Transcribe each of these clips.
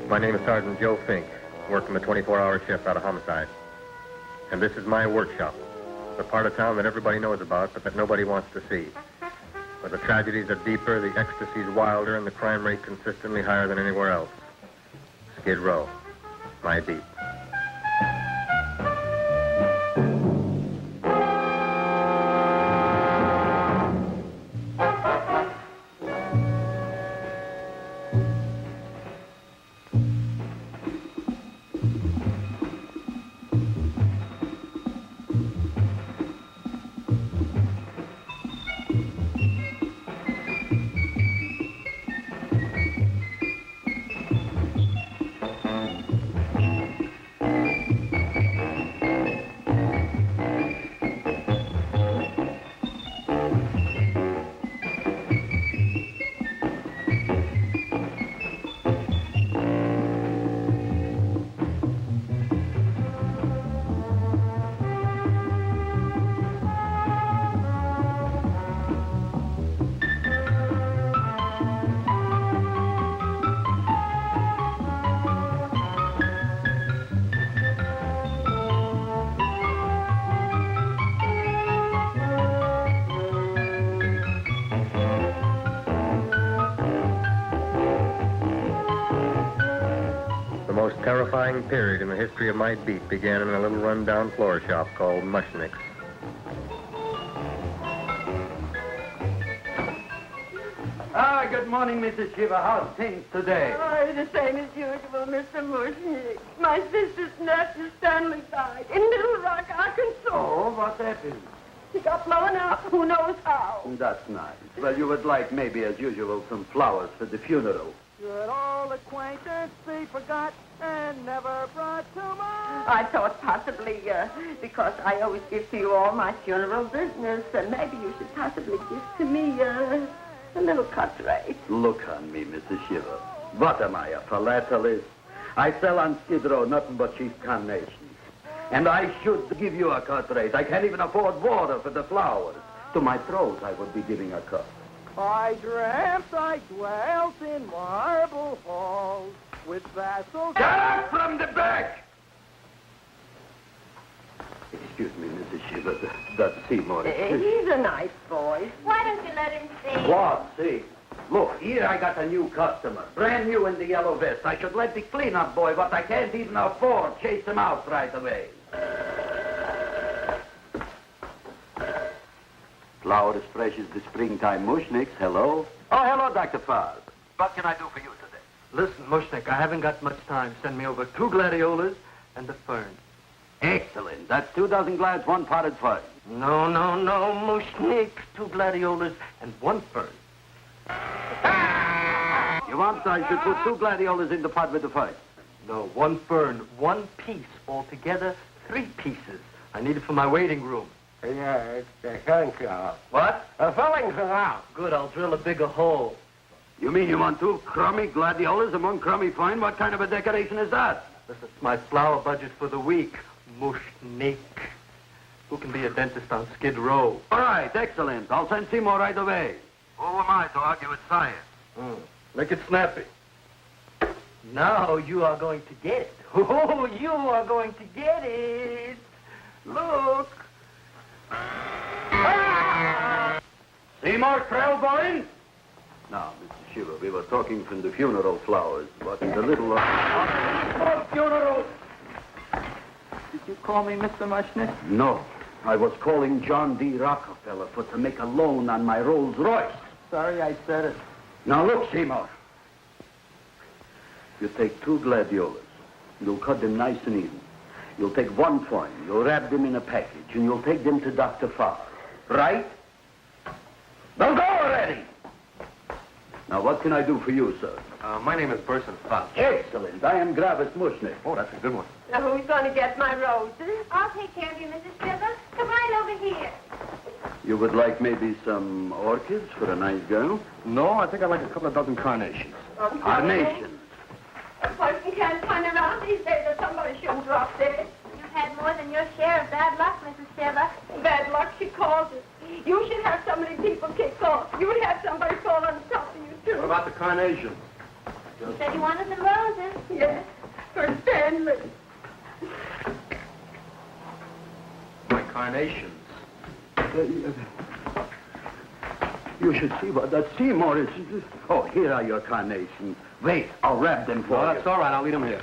My name is Sergeant Joe Fink, working the 24-hour shift out of homicide. And this is my workshop, the part of town that everybody knows about, but that nobody wants to see. Where the tragedies are deeper, the ecstasy's wilder, and the crime rate consistently higher than anywhere else. Skid Row, my beat. The most terrifying period in the history of my beat began in a little run-down floor shop called Mushnick's. Good morning, Mrs. Shiva. How's things today? Oh, the same as usual, Mr. Mushnick. My sister's nephew Stanley died in Little Rock, Arkansas. Oh, what happened? He got blown up. Who knows how? That's nice. Well, you would like, maybe as usual, some flowers for the funeral. Good old acquaintance be forgot and never brought to mind. I thought possibly, because I always give to you all my funeral business, maybe you should possibly give to me, a little cut rate. Look on me, Mrs. Shiva. What am I, a philatelist? I sell on Skid Row nothing but cheap carnations. And I should give you a cut rate. I can't even afford water for the flowers. To my throat, I would be giving a cut. I dreamt I dwelt in marble halls with vassals. Get up from the back! Excuse me, Mrs. Shiva. That's Seymour. He's a nice boy. Why don't you let him see? What? See? Look, here I got a new customer. Brand new in the yellow vest. I should let the cleanup boy, but I can't even afford, chase him out right away. Flower as fresh as the springtime Mushnicks. Hello? Oh, hello, Dr. Farr. What can I do for you today? Listen, Mushnick, I haven't got much time. Send me over 2 gladiolas and a fern. Excellent. That's 2 dozen glads, 1 potted fern. No, Mushnick. 2 gladiolas and 1 fern. You want I should put 2 gladiolas in the pot with the fern? No, 1 fern, 1 piece. Altogether, 3 pieces. I need it for my waiting room. Yeah, it's a thank you. What? The fillings are out. Good, I'll drill a bigger hole. You mean you want 2 crummy gladiolas and 1 crummy fern? What kind of a decoration is that? This is my flower budget for the week. Mushnick. Who can be a dentist on Skid Row? All right, excellent. I'll send Seymour right away. Who am I to argue with science? Make it snappy. Now you are going to get it. Oh, you are going to get it. Look. Seymour Krellboyne? Now, Mr. Shiva, we were talking from the funeral flowers, but the little... Funeral. Did you call me Mr. Mushnick? No, I was calling John D. Rockefeller for to make a loan on my Rolls Royce. Sorry I said it. Now, look, Seymour. You take 2 gladiolas. You'll cut them nice and even. You'll take 1 fern. You'll wrap them in a package, and you'll take them to Dr. Farr. Right? Now go already! Now, what can I do for you, sir? My name is Burson Fox. Excellent. I am Gravis Mushnick. Oh, that's a good one. Now, who's going to get my roses? I'll take care of you, Mrs. Shiva. Come right over here. You would like maybe some orchids for a nice girl? No, I think I'd like a couple of dozen carnations. Carnations. A person can't turn around these days that somebody shouldn't drop dead. You've had more than your share of bad luck, Mrs. Shiva. Bad luck, she calls it. You should have so many people kicked off. You would have somebody fall on top of you, too. What about the carnations? You said you wanted some roses. Yes, for Stanley. My carnations. You should see what that Seymour is. Oh, here are your carnations. Wait, I'll wrap them for No, you. that's all right. I'll leave them here.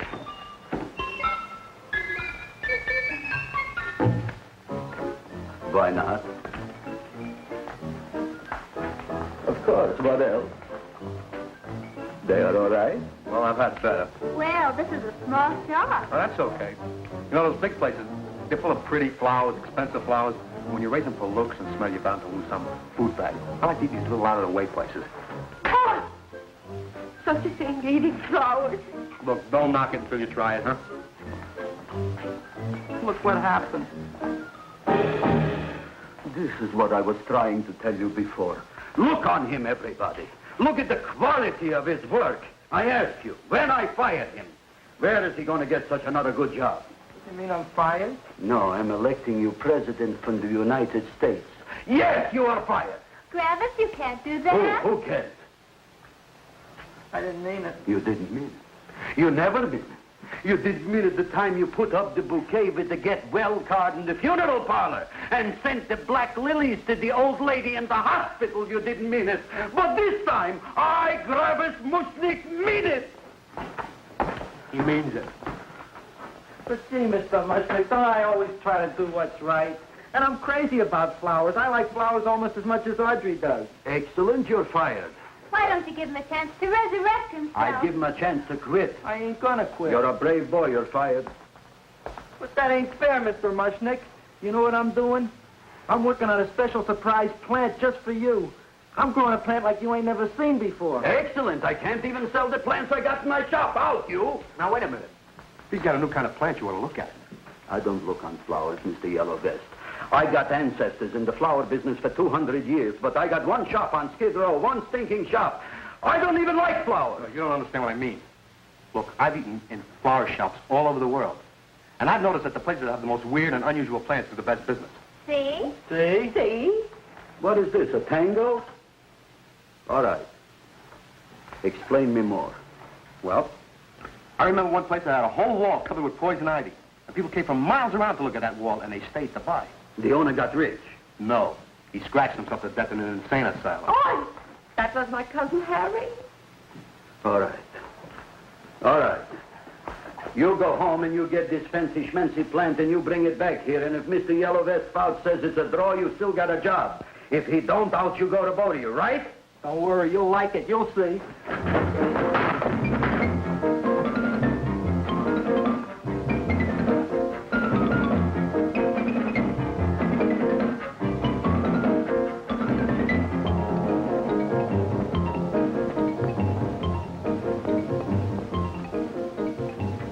Why not? Of course, what else? They are all right? Well, I've had better. Well, this is a small shop. Oh, that's okay. You know, those big places, they're full of pretty flowers, expensive flowers. When you raise them for looks and smell, you're bound to lose some food value. I like to eat these little out-of-the-way places. Oh! Such a thing, eating flowers. Look, don't knock it until you try it, huh? Look what happened. This is what I was trying to tell you before. Look on him, everybody. Look at the quality of his work. I ask you, when I fired him, where is he going to get such another good job? You mean I'm fired? No, I'm electing you president from the United States. Yes, you are fired. Gravis, you can't do that. Who cares? I didn't mean it. You didn't mean it. You never mean it. You didn't mean it the time you put up the bouquet with the get well card in the funeral parlor and sent the black lilies to the old lady in the hospital. You didn't mean it. But this time, I, Gravis Mushnik, mean it. He means it. But see, Mr. Mushnick, don't I always try to do what's right? And I'm crazy about flowers. I like flowers almost as much as Audrey does. Excellent, you're fired. Why don't you give him a chance to resurrect himself? I'd give him a chance to quit. I ain't gonna quit. You're a brave boy, you're fired. But that ain't fair, Mr. Mushnick. You know what I'm doing? I'm working on a special surprise plant just for you. I'm growing a plant like you ain't never seen before. Excellent. I can't even sell the plants I got in my shop. Out, you. Now, wait a minute. He's got a new kind of plant you ought to look at. I don't look on flowers, Mr. Yellow Vest. I got ancestors in the flower business for 200 years, but I got one shop on Skid Row, one stinking shop. I don't even like flowers. No, you don't understand what I mean. Look, I've eaten in flower shops all over the world. And I've noticed that the places that have the most weird and unusual plants do the best business. See? See? See? What is this, a tango? All right. Explain me more. Well, I remember one place that had a whole wall covered with poison ivy. And people came from miles around to look at that wall, and they stayed to buy. The owner got rich. No. He scratched himself to death in an insane asylum. Oh, that was my cousin Harry. All right. All right. You go home and you get this fancy schmancy plant and you bring it back here. And if Mr. Yellow Vest Spout says it's a draw, you still got a job. If he don't, out you go to both of you, right? Don't worry, you'll like it. You'll see.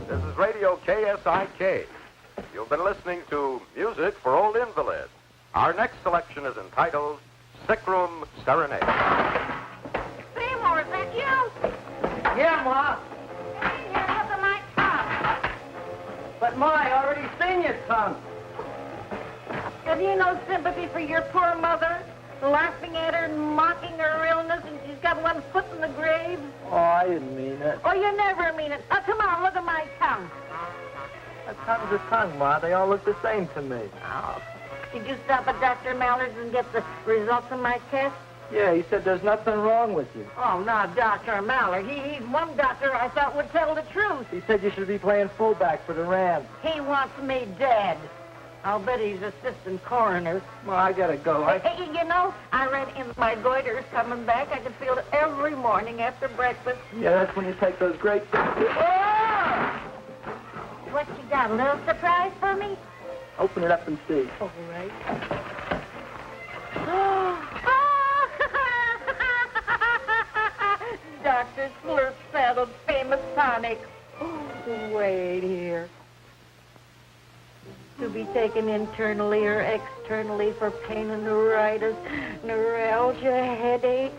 This is Radio KSIK. You've been listening to Music for Old Invalids. Our next selection is entitled Sick Room Serenade. Seymour, is that you? Yeah, Ma. Hey, here, look at my tongue. But Ma, I already seen your tongue. Have you no sympathy for your poor mother? Laughing at her and mocking her illness, and she's got one foot in the grave? Oh, I didn't mean it. Oh, you never mean it. Now, come on, look at my tongue. A tongue's a tongue, Ma. They all look the same to me. Oh, did you stop at Dr. Mallard's and get the results of my test? Yeah, he said there's nothing wrong with you. Oh, now, Dr. Mallard. He's one doctor I thought would tell the truth. He said you should be playing fullback for the Rams. He wants me dead. I'll bet he's assistant coroner. Ma, I gotta go. Hey, you know, I read in my goiter's coming back. I can feel it every morning after breakfast. Yeah, that's when you take those great... Oh! What you got, a little surprise for me? Open it up and see. All right. Dr. Slurp Saddle's famous tonic. Wait here. To be taken internally or externally for pain and neuritis, neuralgia, headache.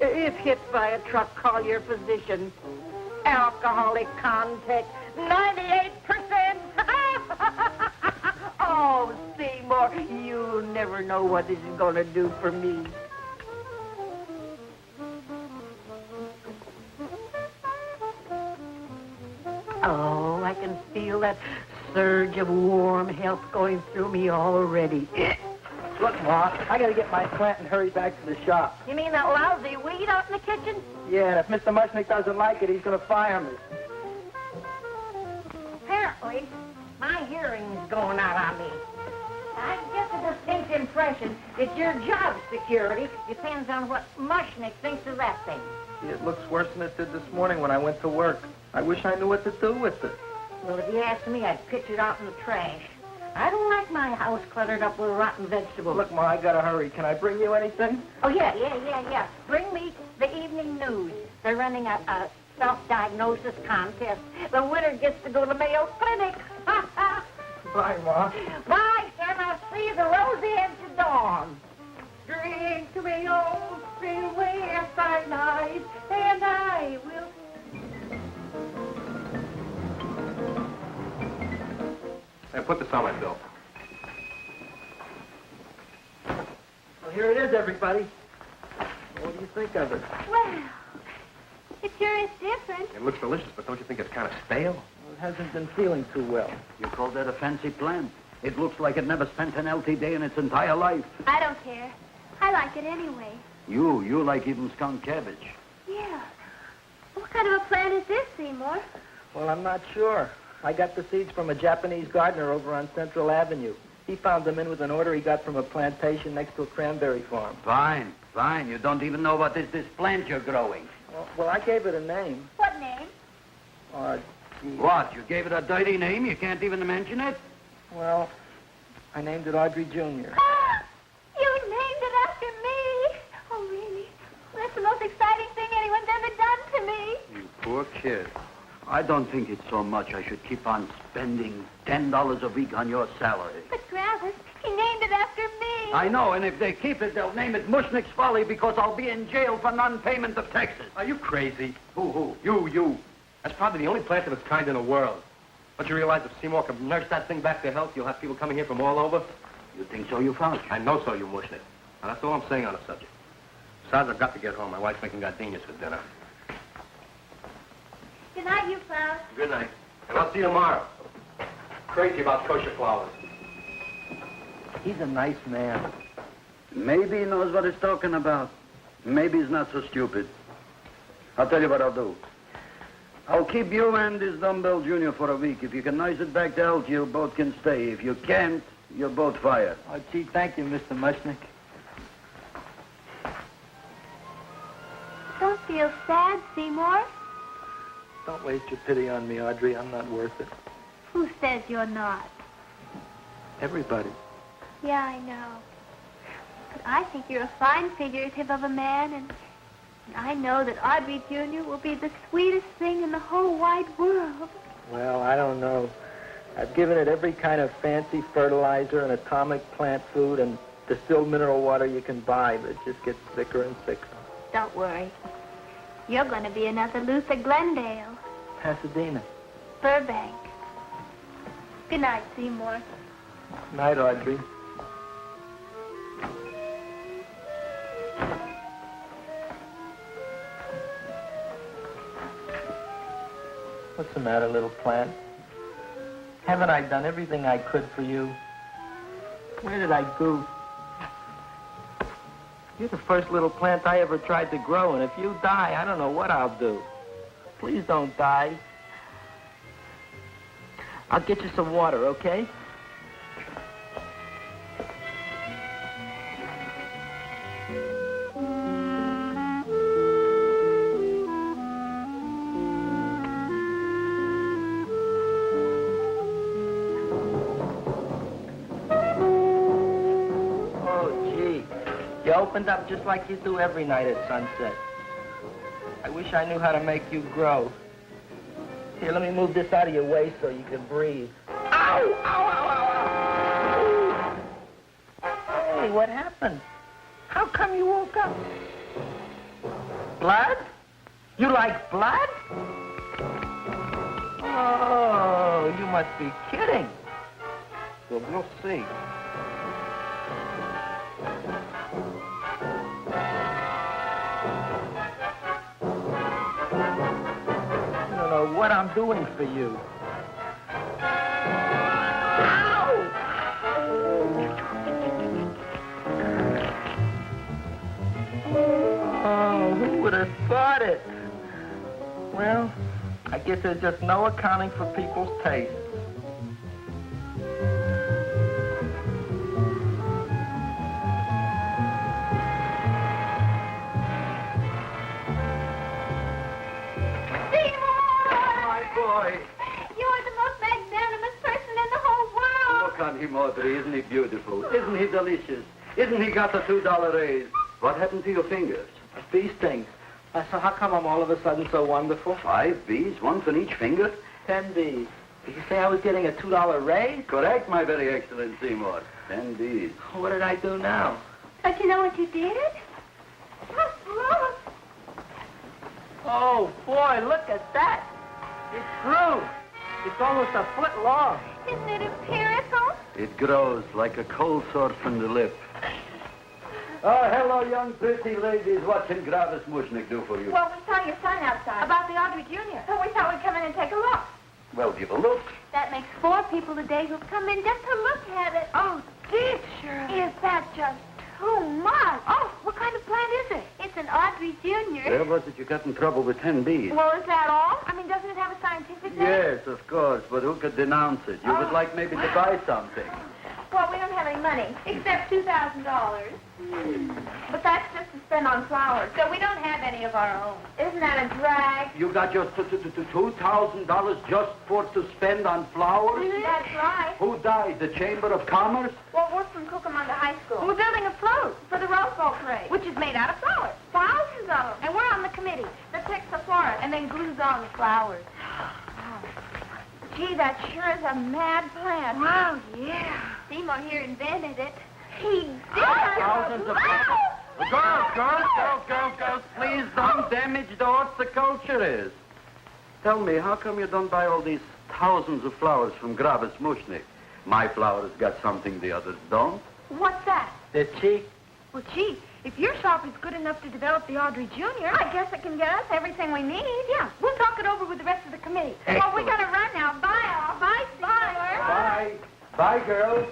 If hit by a truck, call your physician. Alcoholic contact, 98%. Oh, Seymour, you never know what this is going to do for me. Oh, I can feel that surge of warm health going through me already. Look, Ma, I gotta get my plant and hurry back to the shop. You mean that lousy weed out in the kitchen? Yeah, and if Mr. Mushnick doesn't like it, he's gonna fire me. Apparently, my hearing's going out on me. I get the distinct impression that your job security depends on what Mushnick thinks of that thing. It looks worse than it did this morning when I went to work. I wish I knew what to do with it. Well, if you ask me, I'd pitch it out in the trash. I don't like my house cluttered up with rotten vegetables. Look, Ma, I gotta hurry. Can I bring you anything? Oh, yeah. Bring me the evening news. They're running a self-diagnosis contest. The winner gets to go to Mayo Clinic. Bye, Ma. Bye, son. I'll see you the rosy edge of dawn. Drink to me, old freeway, night, and I will... Hey, put this on my bill. Well, here it is, everybody. What do you think of it? Well, it sure is different. It looks delicious, but don't you think it's kind of stale? Well, it hasn't been feeling too well. You call that a fancy plant? It looks like it never spent an healthy day in its entire life. I don't care. I like it anyway. You like even skunk cabbage. Yeah. What kind of a plant is this, Seymour? Well, I'm not sure. I got the seeds from a Japanese gardener over on Central Avenue. He found them in with an order he got from a plantation next to a cranberry farm. Fine. You don't even know what is this plant you're growing. Well, I gave it a name. What name? What? You gave it a dirty name? You can't even mention it? Well, I named it Audrey Jr. You named it after me. Oh, really? Well, that's the most exciting thing anyone's ever done to me. You poor kid. I don't think it's so much I should keep on spending $10 a week on your salary. But, Gravis, he named it after me. I know, and if they keep it, they'll name it Mushnick's Folly because I'll be in jail for non-payment of taxes. Are you crazy? Who? You. That's probably the only plant of its kind in the world. Don't you realize if Seymour can nurse that thing back to health, you'll have people coming here from all over? You think so, you found? I know so, you Mushnick. Now, that's all I'm saying on the subject. Besides, I've got to get home. My wife's making gardenias for dinner. Good night, you Klaus. Good night. And I'll see you tomorrow. Crazy about kosher flowers. He's a nice man. Maybe he knows what he's talking about. Maybe he's not so stupid. I'll tell you what I'll do. I'll keep you and this dumbbell junior for a week. If you can nurse it back to health, you both can stay. If you can't, you're both fired. Oh, gee, thank you, Mr. Mushnick. Don't feel sad, Seymour. Don't waste your pity on me, Audrey. I'm not worth it. Who says you're not? Everybody. Yeah, I know. But I think you're a fine figurative of a man, and I know that Audrey Jr. will be the sweetest thing in the whole wide world. Well, I don't know. I've given it every kind of fancy fertilizer and atomic plant food and distilled mineral water you can buy, but it just gets thicker and thicker. Don't worry. You're going to be another Luther Glendale. Pasadena. Burbank. Good night, Seymour. Night, Audrey. What's the matter, little plant? Haven't I done everything I could for you? Where did I goof? You're the first little plant I ever tried to grow, and if you die, I don't know what I'll do. Please don't die. I'll get you some water, okay? You opened up just like you do every night at sunset. I wish I knew how to make you grow. Here, let me move this out of your way so you can breathe. Ow! Ow, ow, ow, ow! Hey, what happened? How come you woke up? Blood? You like blood? Oh, you must be kidding. Well, we'll see. What what I'm doing for you. Oh, who would have thought it? Well, I guess there's just no accounting for people's tastes. My boy. You're the most magnanimous person in the whole world. Look on him, Audrey. Isn't he beautiful? Isn't he delicious? Isn't he got the $2 raise? What happened to your fingers? These things. So how come I'm all of a sudden so wonderful? 5 B's, one for each finger? 10 B's. Did you say I was getting a $2 raise? Correct, my very excellent Seymour. 10 B's. What did I do now? Don't you know what you did? Look. Oh, boy, look at that. It grew. It's almost a foot long. Isn't it empirical? It grows like a cold sore from the lip. Oh, hello, young pretty ladies. What can Gravis Mushnick do for you? Well, we saw your son outside. About the Audrey Jr. So we thought we'd come in and take a look. Well, give a look. That makes 4 people today who've come in just to look at it. Oh, dear, Shirley. Is that just too much? Oh, what kind of plant is it? It's an Audrey Jr. Where was it you got in trouble with 10 B's? Well, is that all? I mean, doesn't it have a scientific name? Yes, of course, but who could denounce it? You would like maybe to buy something. Well, we don't have any money, except $2,000. But that's just to spend on flowers, so we don't have any of our own. Isn't that a drag? You got just $2,000 just for to spend on flowers? That's right. Who died? The Chamber of Commerce? Well, we're from Cucamonga High School. We're building a float for the Rose Bowl parade, which is made out of flowers. Thousands of them. And we're on the committee that picks the florist and then glues on the flowers. Gee, that sure is a mad plan. Wow, yeah. Seymour here invented it. He did. Thousands of Girls, please don't damage the horticulture is. Tell me, how come you don't buy all these thousands of flowers from Gravis Mushnick? My flowers got something the others don't. What's that? They're cheap. Well, gee, if your shop is good enough to develop the Audrey Jr., I guess it can get us everything we need. Yeah, we'll talk it over with the rest of the committee. Well, we gotta run now. Bye, all. Bye, Seymour. Bye. Bye, girls.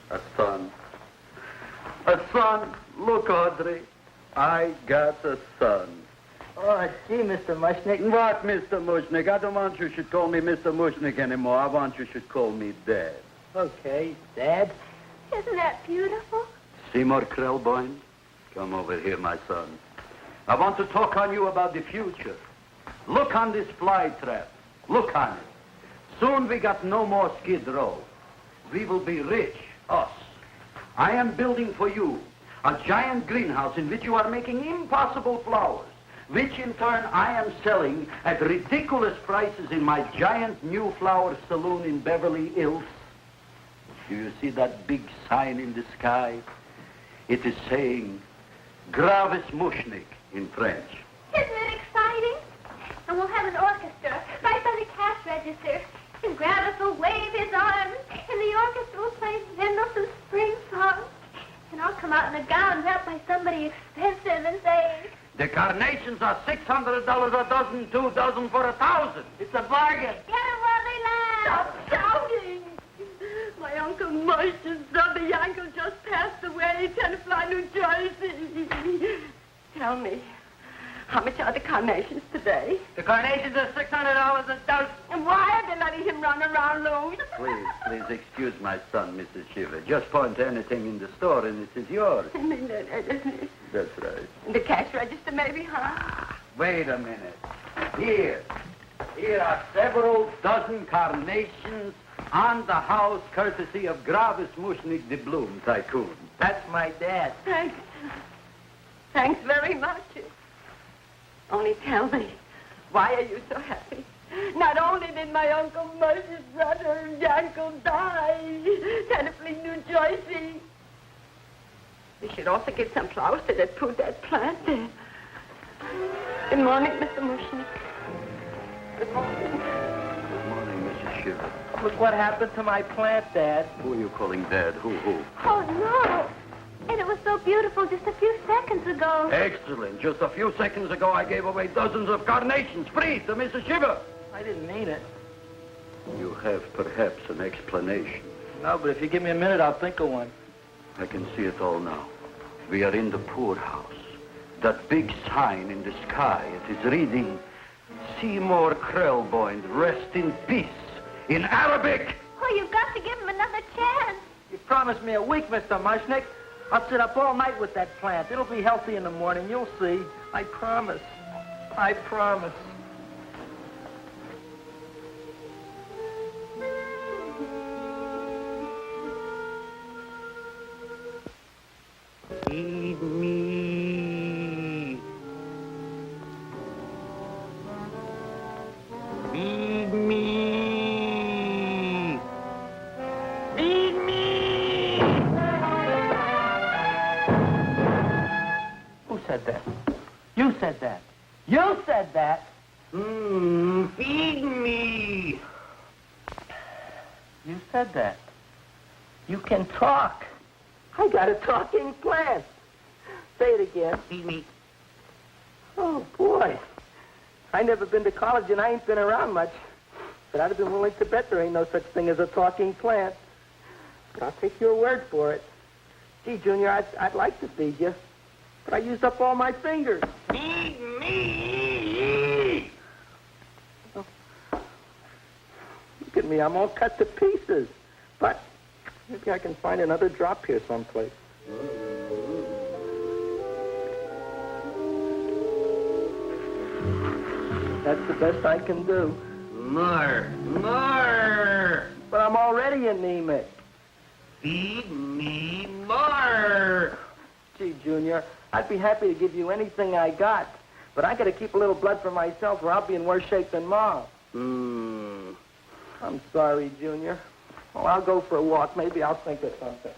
A son. A son. Look, Audrey. I got a son. Oh, gee, Mr. Mushnick. What, Mr. Mushnick? I don't want you should call me Mr. Mushnick anymore. I want you should call me Dad. Okay, Dad. Isn't that beautiful? Seymour Krelboyne, come over here, my son. I want to talk on you about the future. Look on this fly trap. Look on it. Soon we got no more Skid Row. We will be rich, us. I am building for you a giant greenhouse in which you are making impossible flowers, which in turn I am selling at ridiculous prices in my giant new flower saloon in Beverly Hills. Do you see that big sign in the sky? It is saying, Gravis Mushnick in French. Isn't it exciting? And we'll have an orchestra right by the cash register. And Gravis will wave his arms, and the orchestra will play Mendelssohn's spring song. And I'll come out in a gown wrapped by somebody expensive and say, The carnations are $600 a dozen, 2 dozen for 1,000. It's a bargain. get it while they last. Stop shouting! My Uncle Moshe's brother Yankel just passed away, Tenafly, New Jersey. Tell me, how much are the carnations today? The carnations are $600 a dozen. And why are they letting him run around loose? Please excuse my son, Mrs. Shiver. Just point to anything in the store and it is yours. That's right. The cash register, maybe, huh? Wait a minute. Here are several dozen carnations on the house courtesy of Gravis Mushnick, the Bloom Tycoon. That's my dad. Thanks. Thanks very much. Only tell me, why are you so happy? Not only did my Uncle Moshe's brother Yankel die, Tenafly, New Jersey, we should also get some flowers to that put that plant there. Good morning, Mr. Mushnick. Good morning. Good morning, Mrs. Shiver. Look what happened to my plant, Dad. Who are you calling Dad? Who? Oh, no. And it was so beautiful just a few seconds ago. Excellent. Just a few seconds ago, I gave away dozens of carnations free to Mrs. Shiver. I didn't mean it. You have perhaps an explanation. No, but if you give me a minute, I'll think of one. I can see it all now. We are in the poorhouse. That big sign in the sky, it is reading, Seymour Krelboyne, rest in peace, in Arabic. Oh, you've got to give him another chance. You promised me a week, Mr. Mushnick. I'll sit up all night with that plant. It'll be healthy in the morning. You'll see. I promise. I promise. Feed me. Feed me. Feed me. Who said that? You said that. You said that. Feed me. You said that. You can talk. I got a talking plant. Say it again. Feed me. Oh, boy. I never been to college and I ain't been around much. But I'd have been willing to bet there ain't no such thing as a talking plant. But I'll take your word for it. Gee, Junior, I'd like to feed you. But I used up all my fingers. Feed me! Oh. Look at me, I'm all cut to pieces. But maybe I can find another drop here someplace. That's the best I can do. More. But I'm already anemic. Feed me more. Gee, Junior, I'd be happy to give you anything I got. But I gotta keep a little blood for myself or I'll be in worse shape than Ma. I'm sorry, Junior. Well, I'll go for a walk. Maybe I'll think of something.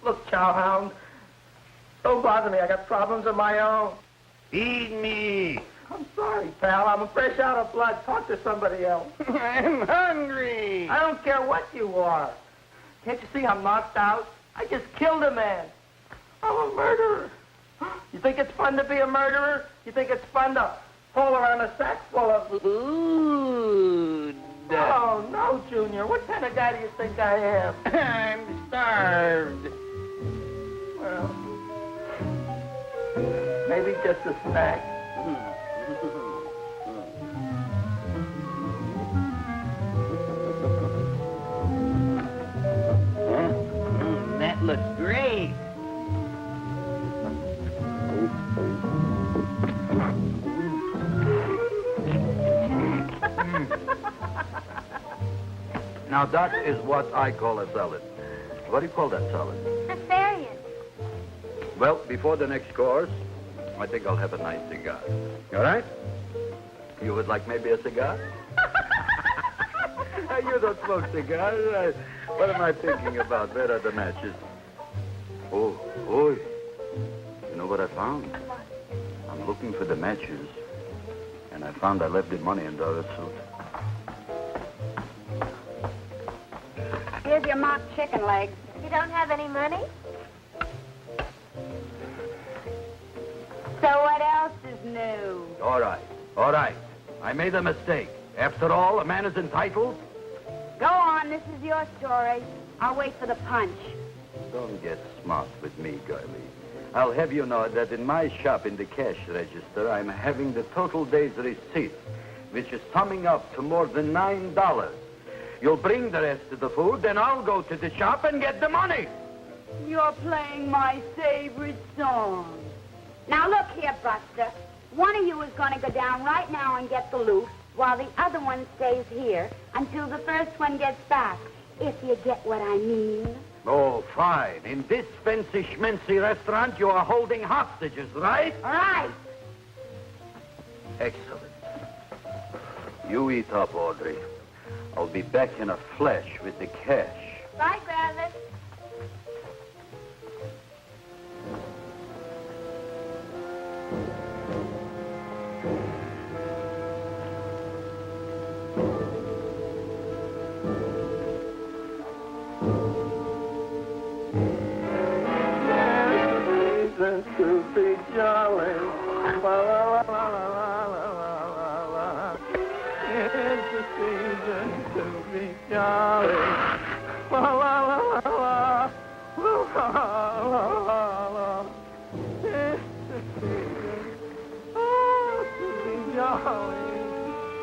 Look, Chowhound, don't bother me. I got problems of my own. Feed me. I'm sorry, pal. I'm fresh out of blood. Talk to somebody else. I'm hungry. I don't care what you are. Can't you see I'm knocked out? I just killed a man. I'm a murderer. You think it's fun to be a murderer? You think it's fun to haul around a sack full of... Food. Oh, no, Junior. What kind of guy do you think I am? I'm starved. Well, maybe just a snack. That looks great. Now, that is what I call a salad. What do you call that salad? Asparagus. Well, before the next course, I think I'll have a nice cigar. All right? You would like maybe a cigar? You don't smoke cigars. What am I thinking about? Where are the matches? Oh, you know what I found? I'm looking for the matches, and I found I left the money in the other suit. Here's your mock chicken legs. You don't have any money? So what else is new? All right. I made a mistake. After all, a man is entitled. Go on, this is your story. I'll wait for the punch. Don't get smart with me, girlie. I'll have you know that in my shop in the cash register, I'm having the total day's receipt, which is summing up to more than $9. You'll bring the rest of the food, then I'll go to the shop and get the money. You're playing my favorite song. Now look here, Buster. One of you is going to go down right now and get the loot, while the other one stays here until the first one gets back, if you get what I mean. Oh, fine. In this fancy schmancy restaurant, you are holding hostages, right? Right. Excellent. You eat up, Audrey. I'll be back in a flash with the cash. Bye, Gravis. Reason to be jolly. La, la, la, la, la, la, la, la. It's the season to be jolly. La, la, la, la, la. La, la, la, la. It's the season to be jolly.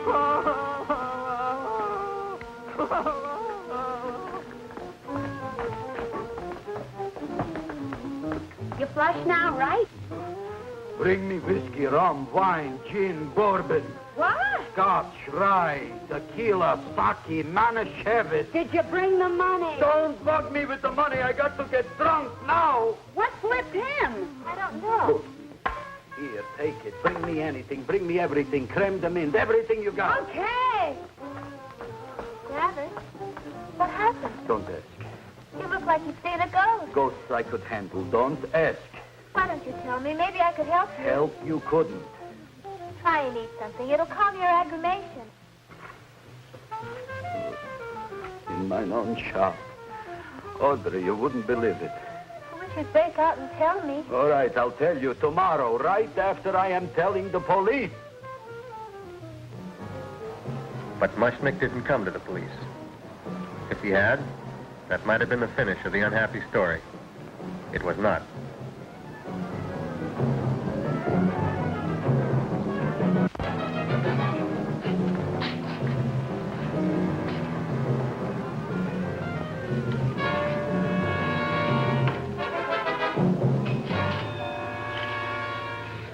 La, la, la, la, la, la. You flush now, right? Bring me whiskey, rum, wine, gin, bourbon, What? scotch, rye, tequila, sake, Manischewitz. Did you bring the money? Don't bug me with the money. I got to get drunk now. What flipped him? I don't know. Here, take it. Bring me anything. Bring me everything. Creme de menthe. Everything you got. Okay. Gravis, what happened? Don't ask. You look like you've seen a ghost. Ghosts I could handle. Don't ask. Why don't you tell me? Maybe I could help you. Help you couldn't. Try and eat something. It'll calm your aggravation. In mine own shop. Audrey, you wouldn't believe it. I wish you'd break out and tell me. All right, I'll tell you tomorrow, right after I am telling the police. But Mushnick didn't come to the police. If he had, that might have been the finish of the unhappy story. It was not.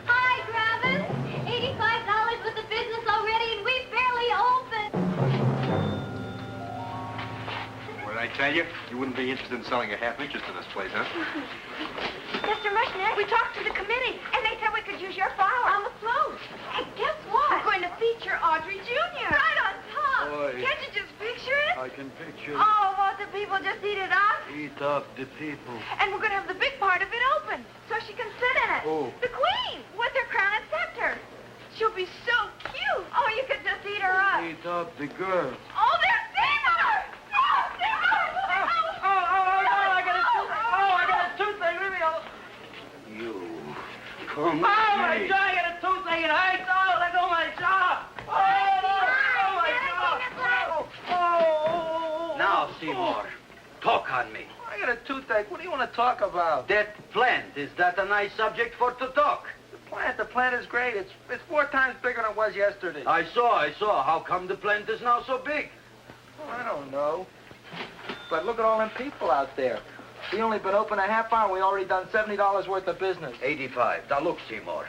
Hi, Gravis. $85 with the business already, and we barely opened. What did I tell you? You wouldn't be interested in selling a half interest in this place, huh? Mr. Mushnick, we talked to the committee, and they said we could use your flower on the float. And guess what? We're going to feature Audrey Jr. Right on top. boy. Can't you just picture it? I can picture Oh, won't the people just eat it up? eat up the people. And we're going to have the big part of it open, so she can sit in it. Who? The queen, with her crown and scepter. She'll be so cute. Oh, you could just eat her up. Eat up the girl. Oh, there's Seymour! Oh, Seymour! I got a toothache. Leave me alone. You. Come Oh, my here. jaw, I got a toothache. It hurts. Oh, let go of my jaw. Oh. Now, Seymour, talk on me. I got a toothache. What do you want to talk about? That plant, is that a nice subject for to talk? The plant is great. It's 4 times bigger than it was yesterday. I saw. How come the plant is now so big? Oh, I don't know. But look at all them people out there. We only been open a half hour. We already done $70 worth of business. 85. Now look, Seymour.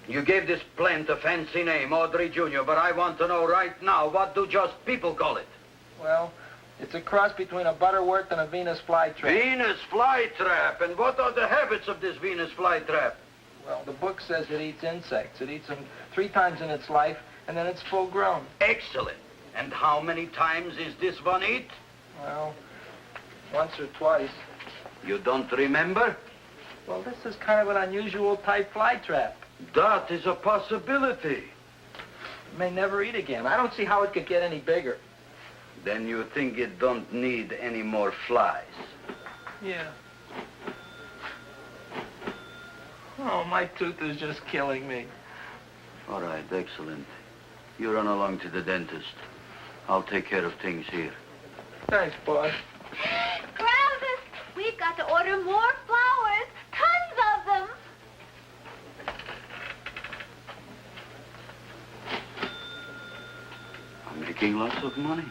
You gave this plant a fancy name, Audrey Jr., but I want to know right now, what do just people call it? Well, it's a cross between a Butterworth and a Venus flytrap. Venus flytrap. And what are the habits of this Venus flytrap? Well, the book says it eats insects. It eats them 3 times in its life, and then it's full grown. Excellent. And how many times is this one eat? Well, once or twice. You don't remember? Well, this is kind of an unusual type flytrap. That is a possibility. It may never eat again. I don't see how it could get any bigger. Then you think it don't need any more flies? Yeah. Oh, my tooth is just killing me. All right, excellent. You run along to the dentist. I'll take care of things here. Thanks, boy. Groundus, we've got to order more flowers. Tons of them. I'm making lots of money.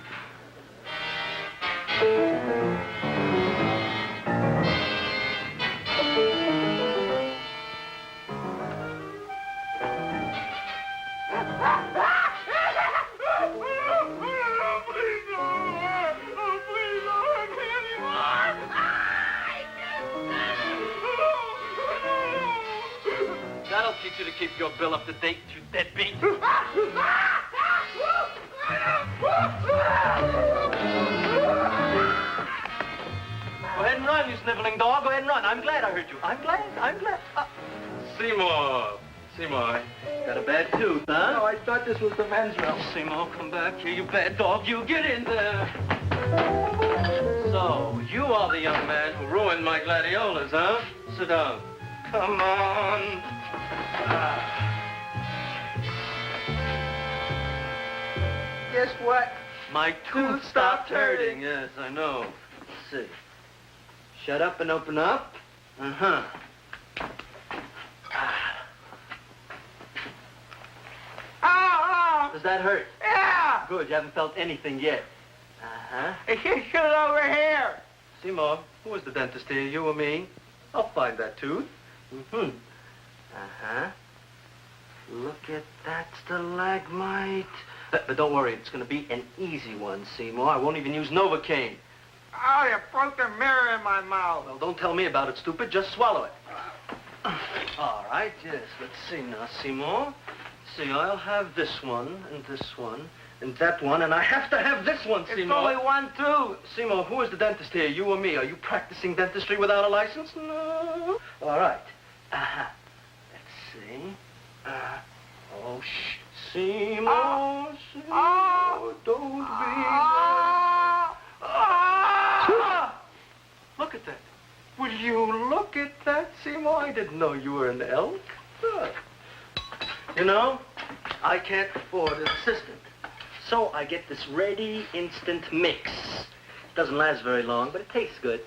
That'll teach you to keep your bill up to date, you deadbeat. Go ahead and run, you sniveling dog. Go ahead and run. I'm glad I hurt you. I'm glad. Seymour, got a bad tooth, huh? No, I thought this was the men's room. Seymour, come back here, you bad dog. You get in there. So, you are the young man who ruined my gladiolas, huh? Sit down. Come on. Guess what? My tooth stopped hurting. Yes, I know. Let's see. Shut up and open up. Uh-huh. Does that hurt? Yeah! Good, you haven't felt anything yet. Uh-huh. You shoot it over here. Seymour, who was the dentist here, you or me? I'll find that tooth. Mm-hmm. Uh-huh. Look at that stalagmite. But don't worry, it's going to be an easy one, Seymour. I won't even use Novocaine. Oh, you broke the mirror in my mouth. Well, don't tell me about it, stupid. Just swallow it. All right, yes. Let's see now, Seymour. See, I'll have this one, and that one, and I have to have this one, Seymour. It's only one tooth. Seymour, who is the dentist here, you or me? Are you practicing dentistry without a license? No. All right. Uh-huh. Let's see. Oh, shh. Seymour, Seymour, don't be Look at that. Will you look at that, Seymour? I didn't know you were an elk. You know, I can't afford an assistant. So I get this ready instant mix. Doesn't last very long, but it tastes good.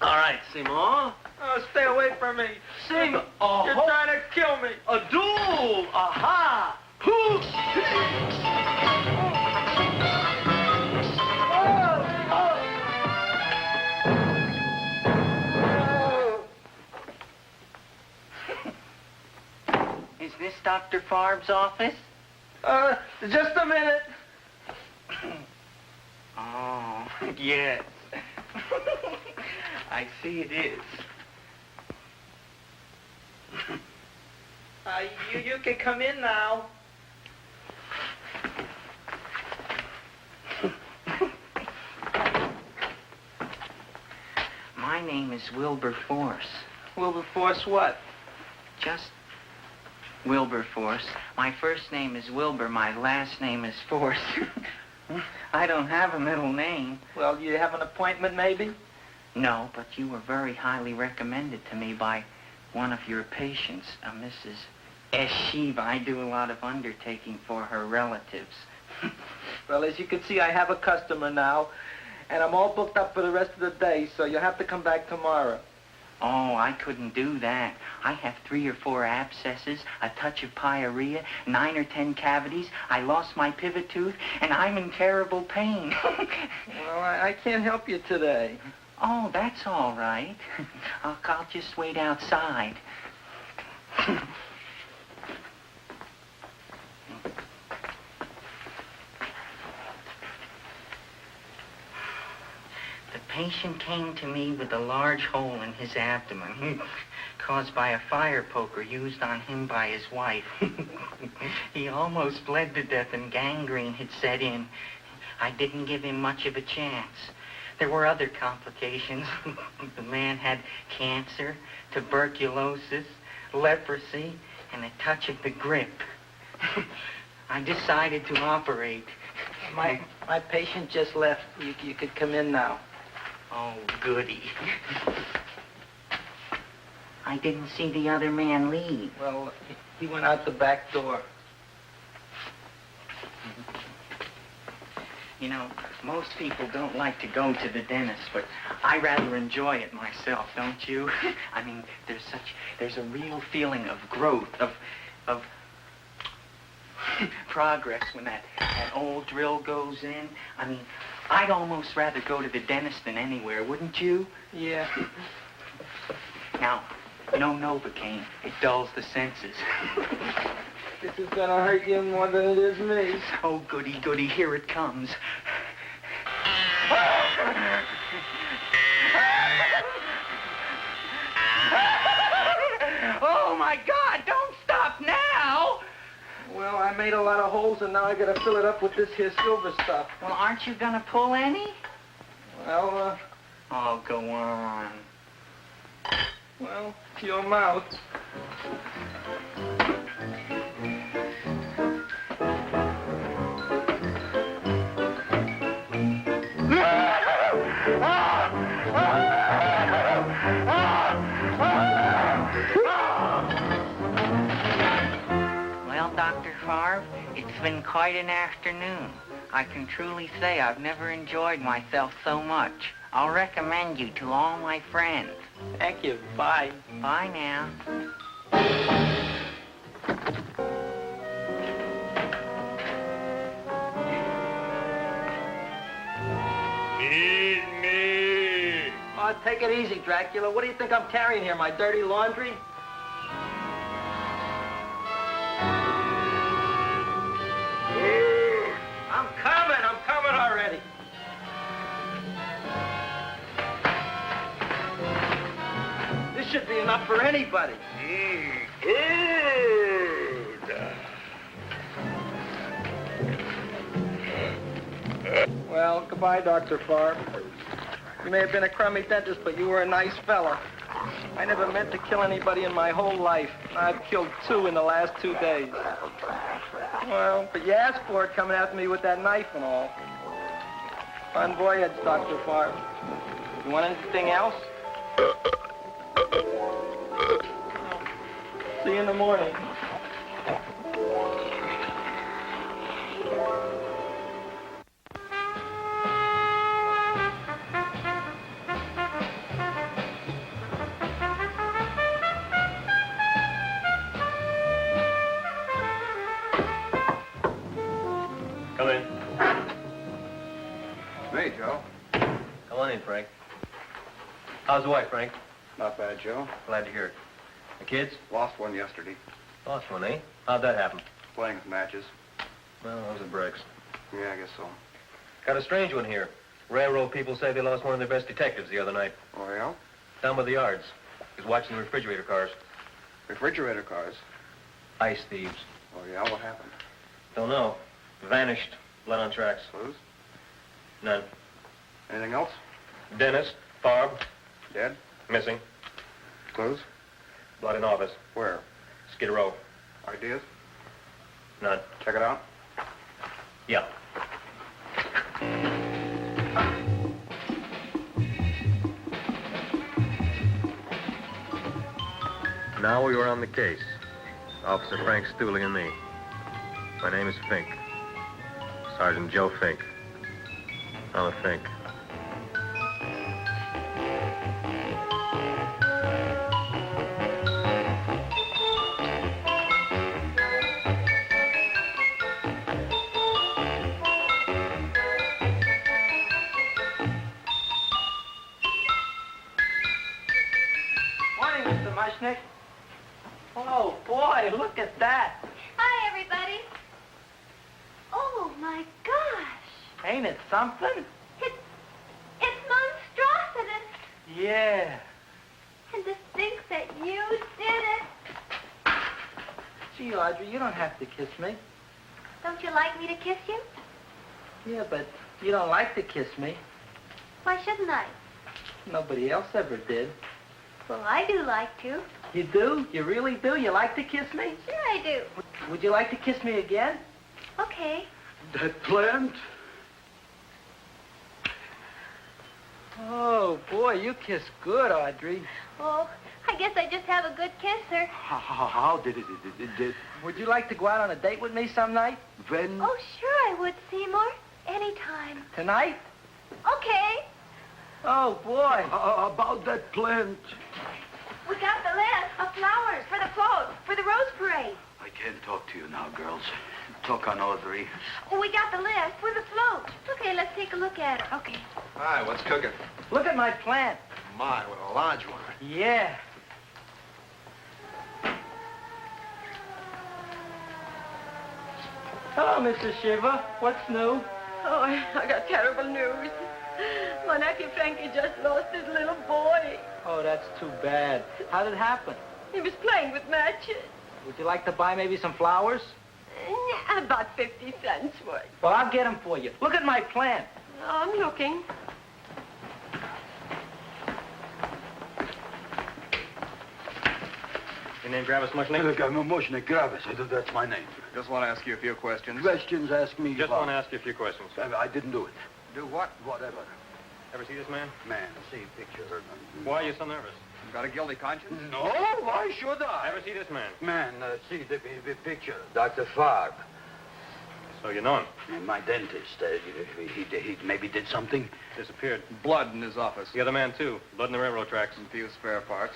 All right, Seymour. Oh, stay away from me. Seymour. You're trying to kill me. A duel. Aha. Is this Dr. Farb's office? Just a minute. Oh, yes. I see it is. You can come in now. My name is Wilberforce. Wilberforce what? Just Wilberforce. My first name is Wilbur. My last name is Force. I don't have a middle name. Well, do you have an appointment, maybe? No, but you were very highly recommended to me by one of your patients, Mrs. Eshiva. I do a lot of undertaking for her relatives. Well, as you can see, I have a customer now, and I'm all booked up for the rest of the day, so you'll have to come back tomorrow. Oh, I couldn't do that. I have 3 or 4 abscesses, a touch of pyorrhea, 9 or 10 cavities. I lost my pivot tooth, and I'm in terrible pain. Well, I can't help you today. Oh, that's all right. I'll just wait outside. The patient came to me with a large hole in his abdomen caused by a fire poker used on him by his wife. He almost bled to death and gangrene had set in. I didn't give him much of a chance. There were other complications. The man had cancer, tuberculosis, leprosy, and a touch of the grip. I decided to operate. My patient just left. You could come in now. Oh, goody. I didn't see the other man leave. Well, he went out the back door. You know, most people don't like to go to the dentist, but I rather enjoy it myself, don't you? I mean, there's a real feeling of growth, of progress when that old drill goes in. I mean, I'd almost rather go to the dentist than anywhere, wouldn't you? Yeah. Now, no Novocaine. It dulls the senses. This is gonna hurt you more than it is me. Oh, goody, goody, here it comes. Oh, my God, don't stop now! Well, I made a lot of holes, and now I gotta fill it up with this here silver stuff. Well, aren't you gonna pull any? Well, Oh, go on. well, to your mouth. Well, Dr. Favre, it's been quite an afternoon. I can truly say I've never enjoyed myself so much. I'll recommend you to all my friends. Thank you. Bye. Bye now. Feed me. Oh, take it easy, Dracula. What do you think I'm carrying here, my dirty laundry? I'm coming already. This should be enough for anybody. Well, goodbye, Dr. Favre. You may have been a crummy dentist, but you were a nice fella. I never meant to kill anybody in my whole life. I've killed 2 in the last 2 days. Well, but you asked for it coming after me with that knife and all. Bon voyage, Dr. Favre. You want anything else? See you in the morning. Come in. Hey, Joe. Come on in, Frank. How's the wife, Frank? Not bad, Joe. Glad to hear it. The kids? Lost one yesterday. Lost one, eh? How'd that happen? Playing with matches. Well, those are breaks. Yeah, I guess so. Got a strange one here. Railroad people say they lost one of their best detectives the other night. Oh, yeah? Down by the yards. He was watching the refrigerator cars. Refrigerator cars. Ice thieves. Oh, yeah? What happened? Don't know. Vanished. Blood on tracks. Clues? None. Anything else? Dennis, Barb, Dead? Missing. Clues? Blood in office. Where? Skid Row. Ideas? None. Check it out. Yeah. Now we were on the case. Officer Frank Stooley and me. My name is Fink. Sergeant Joe Fink. I'm a Fink. Morning, Mr. Mushnick. Oh, boy, look at that. Hi, everybody. Oh, my gosh. Ain't it something? It's monstrosity. Yeah. And to think that you did it. Gee, Audrey, you don't have to kiss me. Don't you like me to kiss you? Yeah, but you don't like to kiss me. Why shouldn't I? Nobody else ever did. Well, I do like to. You do? You really do? You like to kiss me? Sure I do. Would you like to kiss me again? Okay. That plant? Oh, boy, you kiss good, Audrey. Oh, I guess I just have a good kisser. How did it? Would you like to go out on a date with me some night? When? Oh, sure I would, Seymour. Anytime. Tonight? Okay. Oh, boy. About that plant. We got the list of flowers for the float, for the rose parade. I can't talk to you now, girls. Talk on Audrey. Oh, we got the list for the float. Okay, let's take a look at it. Okay. Hi, what's cooking? Look at my plant. My, what a large one. Yeah. Hello, Mrs. Shiva. What's new? Oh, I got terrible news. My nephew Frankie just lost his little boy. Oh, that's too bad. How did it happen? He was playing with matches. Would you like to buy maybe some flowers? About 50 cents worth. Well, I'll get them for you. Look at my plant. I'm looking. Your name Gravis Mushnick? Look, I'm a Mushnick Gravis. That's my name. Just want to ask you a few questions. Questions, ask me. Just about- want to ask you a few questions. I didn't do it. Do what? Whatever. Ever see this man? Man, see picture. Why are you so nervous? You got a guilty conscience? No, why should I? Ever see this man? Man, see the picture. Dr. Farb. So you know him. My dentist. He maybe did something. Disappeared. Blood in his office. The other man, too. Blood in the railroad tracks. Some few spare parts.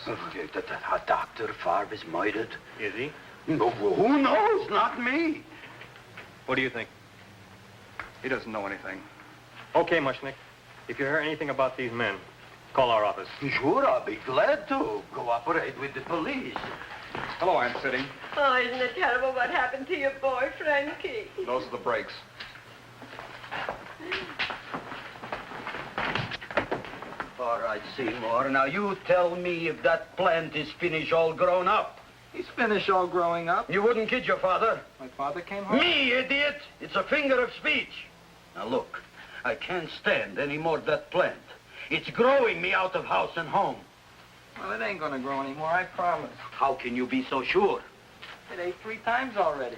Dr. Farb is murdered. Is he? No, who knows? Not me. What do you think? He doesn't know anything. Okay, Mushnick. If you hear anything about these men, call our office. Sure, I'll be glad to cooperate with the police. Hello, Aunt City. Oh, isn't it terrible what happened to your boy, Frankie? Those are the brakes. All right, Seymour. Now, you tell me if that plant is finished all grown up. He's finished all growing up. You wouldn't kid your father? My father came home. Me, idiot! It's a finger of speech. Now, look, I can't stand any more of that plant. It's growing me out of house and home. Well, it ain't gonna grow anymore, I promise. How can you be so sure? It ate 3 times already.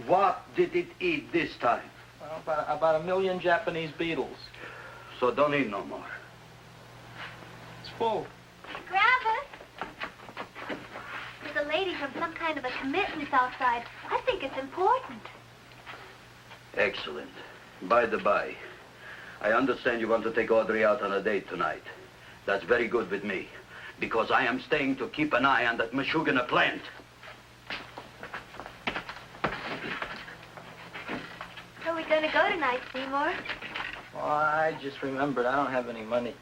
What did it eat this time? Well, about 1 million Japanese beetles. So don't eat no more. It's full. Gravis. There's a lady from some kind of a commitment outside. I think it's important. Excellent. By the by, I understand you want to take Audrey out on a date tonight. That's very good with me, because I am staying to keep an eye on that Meshuggah plant. Where are we going to go tonight, Seymour? Well, I just remembered I don't have any money.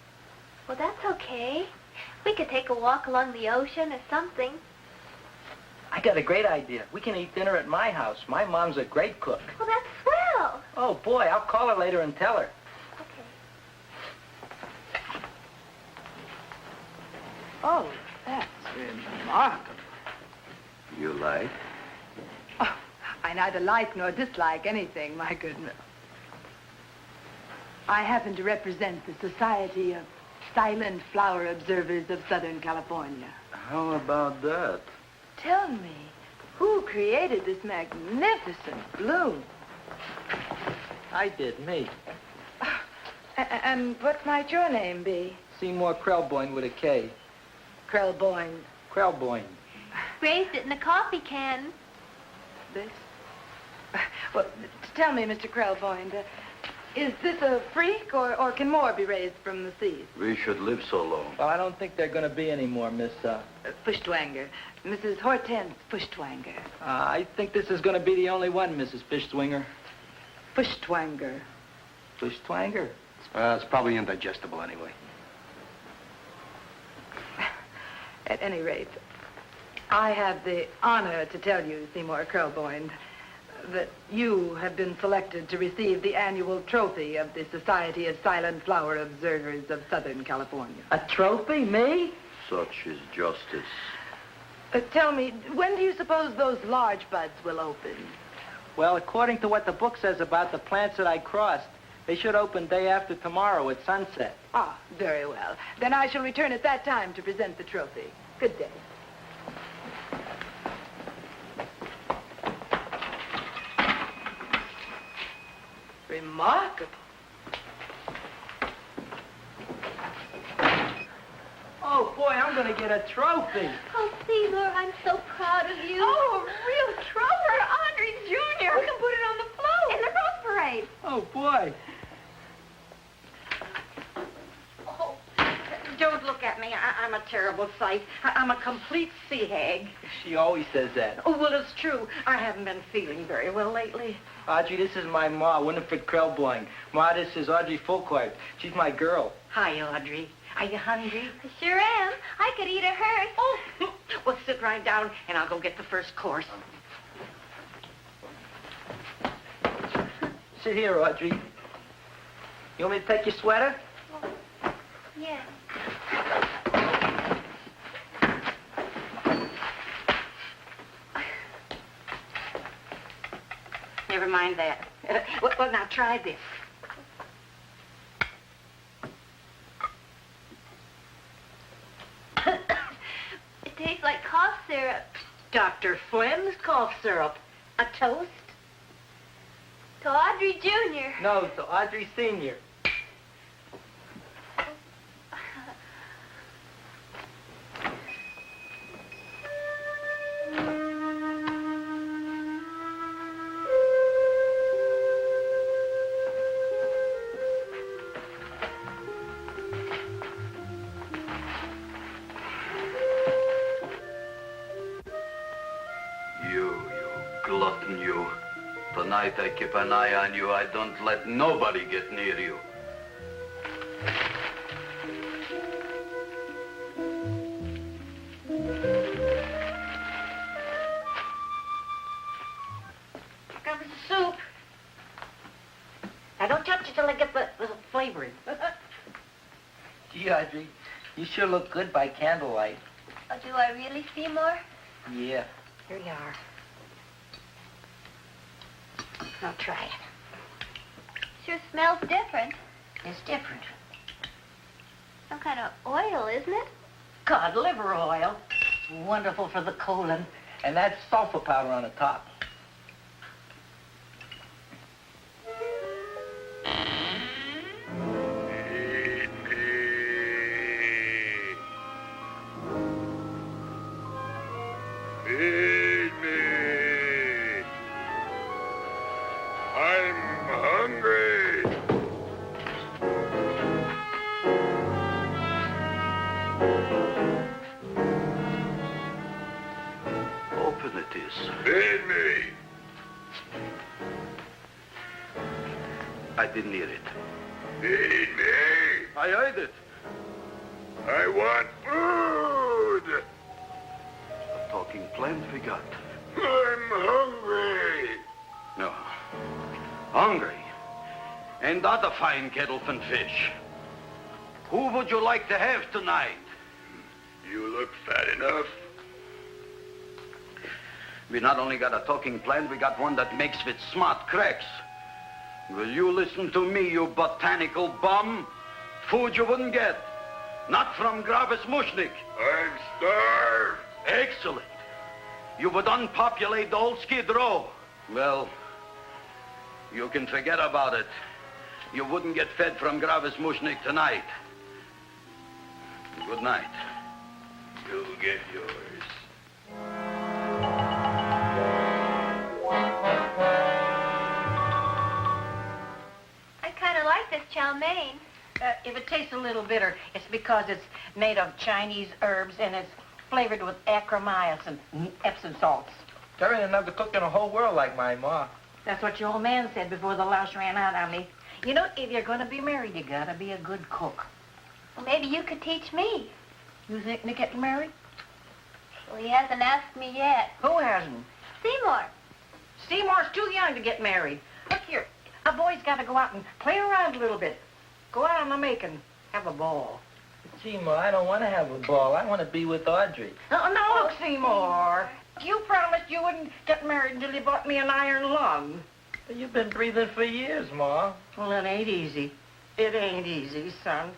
Well, that's okay. We could take a walk along the ocean or something. I got a great idea. We can eat dinner at my house. My mom's a great cook. Well, that's swell. Oh, boy, I'll call her later and tell her. Okay. Oh, that's remarkable. You like? Oh, I neither like nor dislike anything, my goodness. I happen to represent the Society of Silent Flower Observers of Southern California. How about that? Tell me, who created this magnificent bloom? I did, me. And what might your name be? Seymour Krelboyne with a K. Krelboyne. Krelboyne. Raised it in a coffee can. This? Well, tell me, Mr. Krelboyne, is this a freak, or can more be raised from the seed? We should live so long. Well, I don't think they're going to be any more, Miss, Fuschtwanger. Mrs. Hortense Fuschtwanger. I think this is going to be the only one, Mrs. Fishtwinger. Fuschtwanger. Fishtwanger? It's probably indigestible anyway. At any rate, I have the honor to tell you, Seymour Krelboyne, that you have been selected to receive the annual trophy of the Society of Silent Flower Observers of Southern California. A trophy? Me? Such is justice. Tell me, when do you suppose those large buds will open? Well, according to what the book says about the plants that I crossed, they should open day after tomorrow at sunset. Ah, very well. Then I shall return at that time to present the trophy. Good day. Remarkable. Oh, boy, I'm going to get a trophy. Oh, Seymour, I'm so proud of you. Oh, a real trophy, Audrey Jr. We can put it on the float. In the Rose Parade. Oh, boy. Oh, don't look at me. I'm a terrible sight. I'm a complete sea hag. She always says that. Oh, well, it's true. I haven't been feeling very well lately. Audrey, this is my ma, Winifred Krelboyne. Ma, this is Audrey Fulcourt. She's my girl. Hi, Audrey. Are you hungry? I sure am. I could eat a hearse. Oh, well, sit right down, and I'll go get the first course. Sit here, Audrey. You want me to take your sweater? Yeah. Never mind that. Well, now try this. It tastes like cough syrup. Dr. Flynn's cough syrup. A toast? To Audrey Jr. No, to Audrey Sr. You glutton, you. Tonight I keep an eye on you. I don't let nobody get near you. Comes the soup. Now, don't touch it till I get the flavoring. Gee, Audrey, you sure look good by candlelight. Oh, do I really, Seymour? Yeah. Here you are. Now, try it. Sure smells different. It's different. Some kind of oil, isn't it? Cod liver oil. It's wonderful for the colon. And that's sulfur powder on the top. Feed me. I'm hungry. Open it is. Feed me. I didn't hear it. Feed me. I heard it. I want food. A talking plant we got. I'm hungry. No. Hungry. And that a fine kettlefen fish. Who would you like to have tonight? You look fat enough. We not only got a talking plant, we got one that makes with smart cracks. Will you listen to me, you botanical bum? Food you wouldn't get. Not from Gravis Mushnik. I'm starved. Excellent. You would unpopulate the whole Skid Row. Well, you can forget about it. You wouldn't get fed from Gravis Mushnik tonight. Good night. You'll get yours. I kind of like this chow mein. If it tastes a little bitter, it's because it's made of Chinese herbs and it's flavored with acromycin and Epsom salts. There ain't another cook in the whole world like my ma. That's what your old man said before the louse ran out on me. You know, if you're going to be married, you got to be a good cook. Well, maybe you could teach me. You think Nick getting married? Well, he hasn't asked me yet. Who hasn't? Seymour. Seymour's too young to get married. Look here, a boy's got to go out and play around a little bit. Go out on the make and have a ball. Seymour, I don't want to have a ball. I want to be with Audrey. No, look, Seymour. You promised you wouldn't get married until you bought me an iron lung. But you've been breathing for years, Ma. Well, it ain't easy. It ain't easy, son.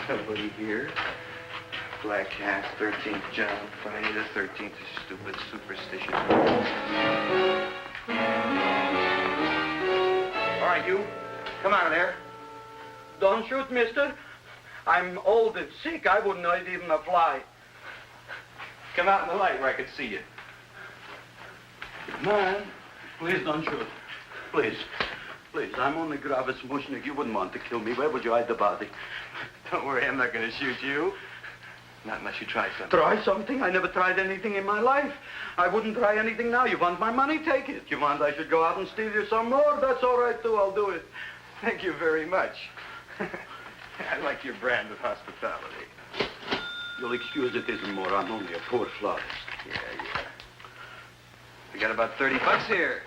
Nobody here. Black Cat, 13th John, Friday the 13th, stupid superstition. All right, you. Come out of there. Don't shoot, mister. I'm old and sick. I wouldn't know it even a fly. Come out in the light where I can see you. Man, please don't shoot. Please. Please, I'm only Gravis Mushnik. You wouldn't want to kill me. Where would you hide the body? Don't worry, I'm not going to shoot you. Not unless you try something. Try something? I never tried anything in my life. I wouldn't try anything now. You want my money? Take it. You want I should go out and steal you some more? That's all right, too. I'll do it. Thank you very much. I like your brand of hospitality. You'll excuse it isn't more. I'm only a poor florist. Yeah. We got about $30 here.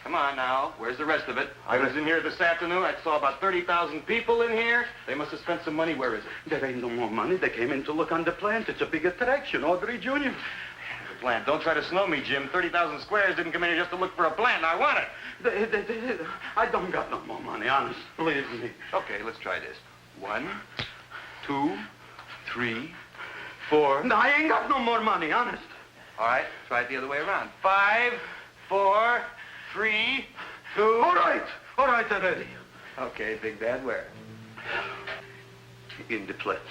Come on now. Where's the rest of it? I was in here this afternoon. I saw about 30,000 people in here. They must have spent some money. Where is it? There ain't no more money. They came in to look on the plant. It's a big attraction. Audrey Jr. The plant. Don't try to snow me, Jim. 30,000 squares didn't come in here just to look for a plant. I want it. I don't got no more money, honest. Believe me. Okay, let's try this. 1, 2, 3, 4. No, I ain't got no more money, honest. All right, try it the other way around. 5, 4, 3, 2. All right already. Okay, Big Bad, where? In the plant.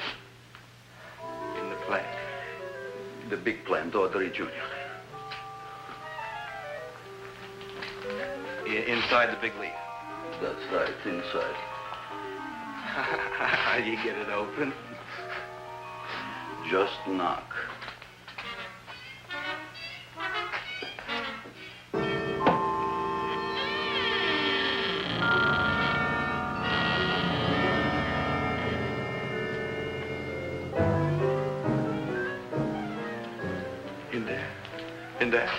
In the plant. The big plant, Audrey Jr. Inside the big leaf. That's right, inside. How do you get it open? Just knock. In there?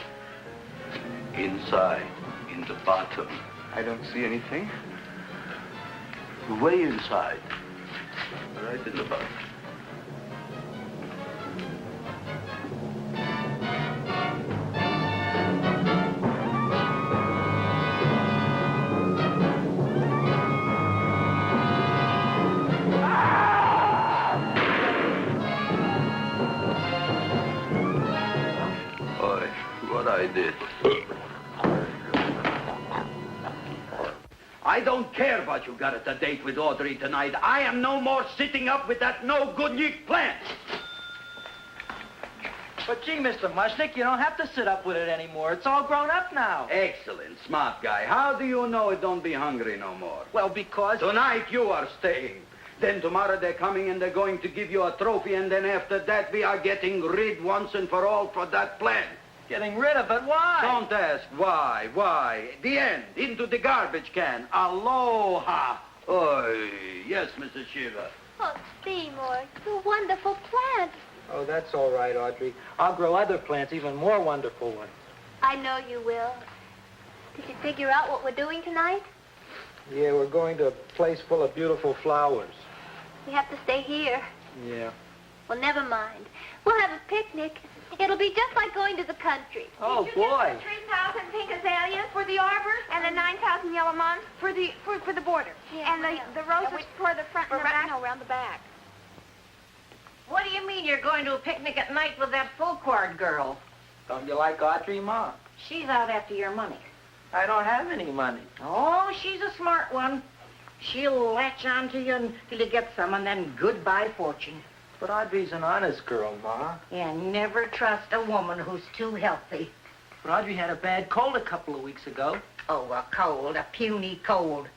Inside, in the bottom. I don't see anything. Way inside. Right in the bottom. What I did. I don't care what you got at the date with Audrey tonight. I am no more sitting up with that no-good Nick plant. But gee, Mr. Mushnick, you don't have to sit up with it anymore. It's all grown up now. Excellent, smart guy. How do you know it don't be hungry no more? Well, because... Tonight you are staying. Then tomorrow they're coming and they're going to give you a trophy, and then after that we are getting rid once and for all for that plant. Getting rid of it? Why? Don't ask why. Why? The end. Into the garbage can. Aloha. Oh, yes, Mrs. Shiva. Oh, Seymour, you wonderful plant. Oh, that's all right, Audrey. I'll grow other plants, even more wonderful ones. I know you will. Did you figure out what we're doing tonight? Yeah, we're going to a place full of beautiful flowers. We have to stay here. Yeah. Well, never mind. We'll have a picnic. It'll be just like going to the country. Oh, boy. 3,000 pink azaleas for the arbor, and the 9,000 yellow mums for the border. Yeah, and the roses for the front and the back. No, around the back. What do you mean you're going to a picnic at night with that full-cord girl? Don't you like Audrey, Ma? She's out after your money. I don't have any money. Oh, she's a smart one. She'll latch on to you until you get some, and then goodbye fortune. But Audrey's an honest girl, Ma. And never trust a woman who's too healthy. But Audrey had a bad cold a couple of weeks ago. Oh, a cold, a puny cold.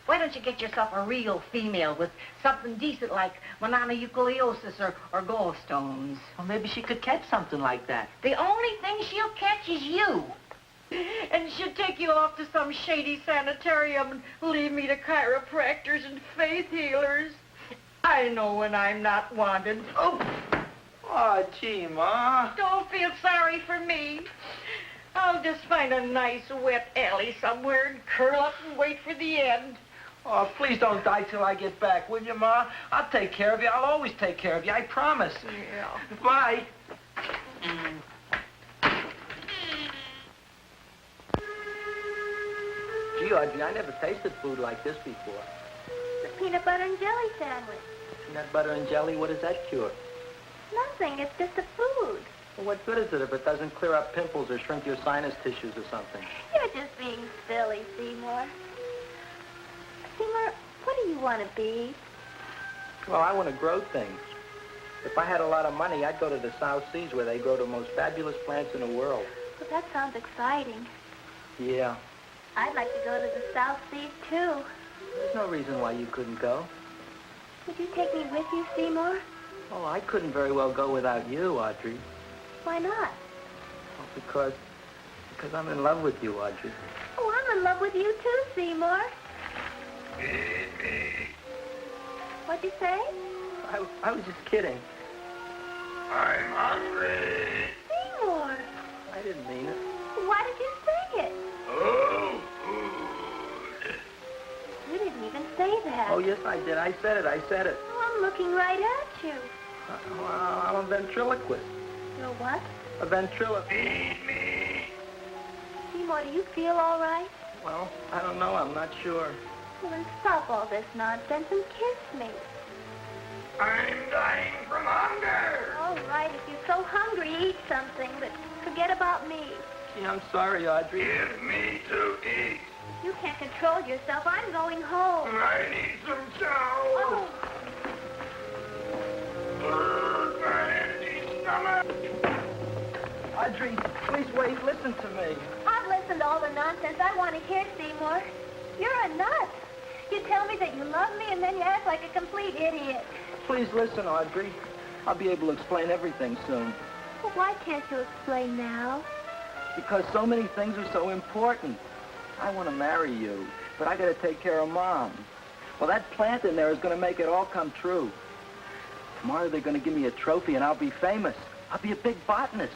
Why don't you get yourself a real female with something decent like mononucleosis or gallstones? Well, maybe she could catch something like that. The only thing she'll catch is you. And she'll take you off to some shady sanitarium and leave me to chiropractors and faith healers. I know when I'm not wanted. Oh, Gee, Ma. don't feel sorry for me. I'll just find a nice wet alley somewhere and curl up and wait for the end. Oh, please don't die till I get back, will you, Ma? I'll take care of you. I'll always take care of you. I promise. Yeah. Bye. Gee, Audrey, I never tasted food like this before. The peanut butter and jelly sandwich. Peanut butter and jelly, what does that cure? Nothing. It's just a food. Well, what good is it if it doesn't clear up pimples or shrink your sinus tissues or something? You're just being silly, Seymour. Seymour, what do you want to be? Well, I want to grow things. If I had a lot of money, I'd go to the South Seas where they grow the most fabulous plants in the world. Well, that sounds exciting. Yeah. I'd like to go to the South Seas, too. There's no reason why you couldn't go. Would you take me with you, Seymour? Oh, I couldn't very well go without you, Audrey. Why not? Well, because I'm in love with you, Audrey. Oh, I'm in love with you, too, Seymour. Feed me. What'd you say? I was just kidding. I'm hungry. Seymour, I didn't mean it. why did you say it? Oh, food. You didn't even say that. Oh, yes, I did. I said it. Oh, I'm looking right at you. Well, I'm a ventriloquist. You're what? A ventriloquist. Feed me. Seymour, do you feel all right? Well, I don't know. I'm not sure. Well, then stop all this nonsense and kiss me. I'm dying from hunger. All right, if you're so hungry, eat something, but forget about me. Gee, I'm sorry, Audrey. Give me to eat. You can't control yourself. I'm going home. I need some chow. Oh, My empty stomach. Audrey, please wait. Listen to me. I've listened to all the nonsense I want to hear, Seymour. You're a nut. You tell me that you love me, and then you act like a complete idiot. Please listen, Audrey. I'll be able to explain everything soon. Well, why can't you explain now? Because so many things are so important. I want to marry you, but I got to take care of Mom. Well, that plant in there is going to make it all come true. Tomorrow they're going to give me a trophy, and I'll be famous. I'll be a big botanist.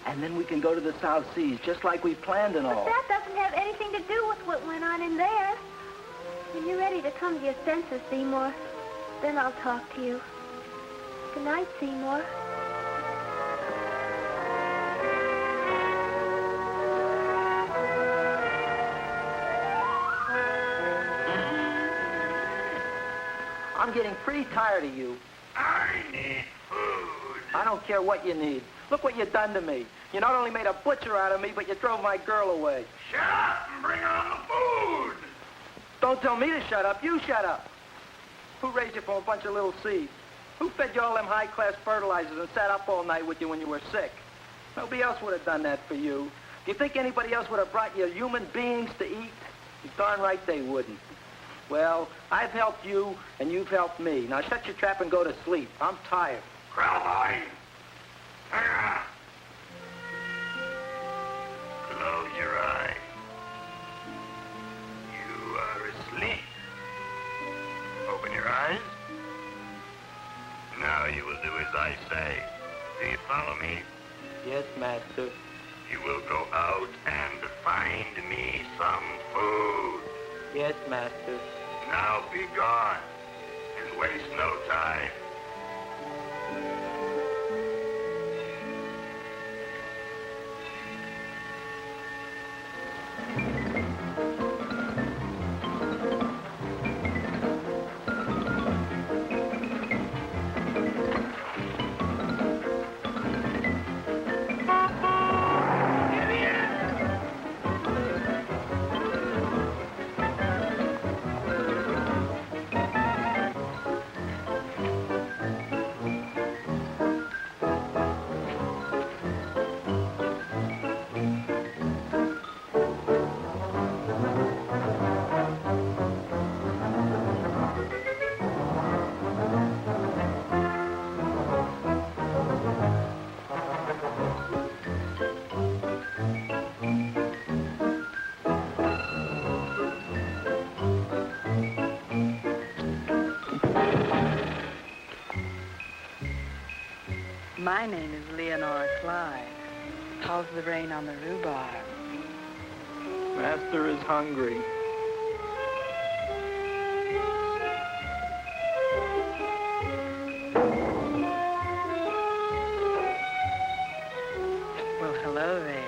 And then we can go to the South Seas, just like we planned and all. But that doesn't have anything to do with what went on in there. When you're ready to come to your senses, Seymour, then I'll talk to you. Good night, Seymour. I'm getting pretty tired of you. I need food. I don't care what you need. Look what you've done to me. You not only made a butcher out of me, but you drove my girl away. Shut up and bring on the food. Don't tell me to shut up. You shut up. Who raised you from a bunch of little seeds? Who fed you all them high-class fertilizers and sat up all night with you when you were sick? Nobody else would have done that for you. Do you think anybody else would have brought you human beings to eat? You're darn right they wouldn't. Well, I've helped you, and you've helped me. Now shut your trap and go to sleep. I'm tired. Crowline. Close your eyes. You are asleep. Open your eyes. Now you will do as I say. Do you follow me? Yes, Master. You will go out and find me. Yes, Master. Now be gone and waste no time. My name is Leonora Clyde. How's the rain on the rhubarb? Master is hungry. Well, hello there.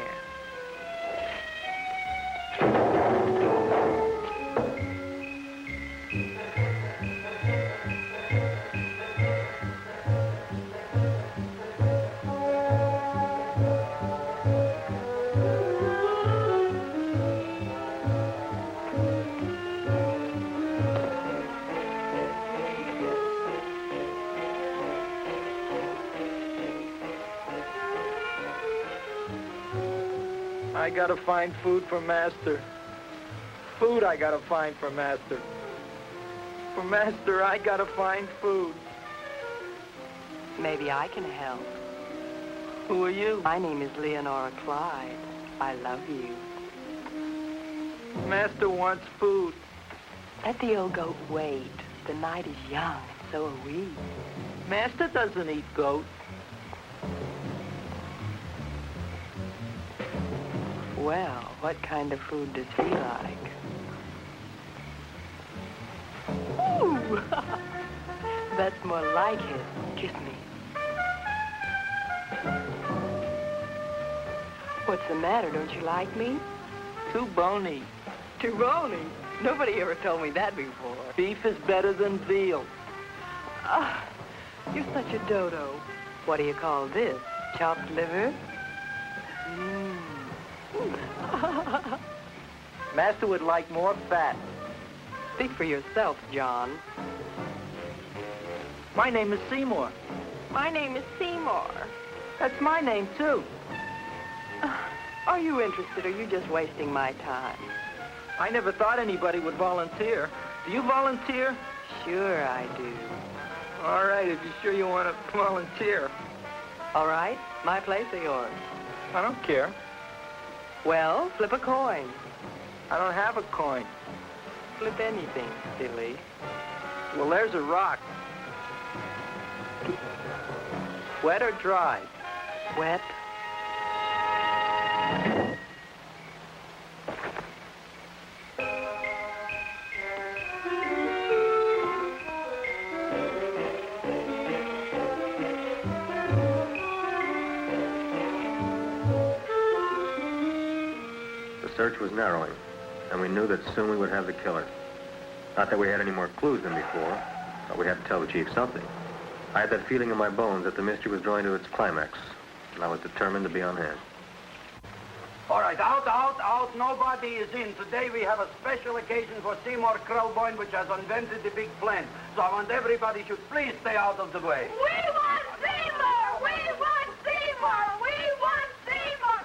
I gotta find food for Master. Food I gotta find for Master. For Master, I gotta find food. Maybe I can help. Who are you? My name is Leonora Clyde. I love you. Master wants food. Let the old goat wait. The night is young, and so are we. Master doesn't eat goat. Well, what kind of food does he like? Ooh! That's more like it. Kiss me. What's the matter? Don't you like me? Too bony. Too bony? Nobody ever told me that before. Beef is better than veal. Ah, you're such a dodo. What do you call this? Chopped liver? Master would like more fat. Speak for yourself, John. My name is Seymour. My name is Seymour. That's my name, too. Are you interested, or are you just wasting my time? I never thought anybody would volunteer. Do you volunteer? Sure I do. All right, if you're sure you want to volunteer. All right, my place or yours? I don't care. Well, flip a coin. I don't have a coin. Flip anything, silly. Well, there's a rock. Wet or dry? Wet. The search was narrowing, and we knew that soon we would have the killer. Not that we had any more clues than before, but we had to tell the chief something. I had that feeling in my bones that the mystery was drawing to its climax, and I was determined to be on hand. All right, out, out, out. Nobody is in. Today we have a special occasion for Seymour Krelboyne, which has invented the big plan. So I want everybody should please stay out of the way. We want Seymour! We want Seymour! We want Seymour!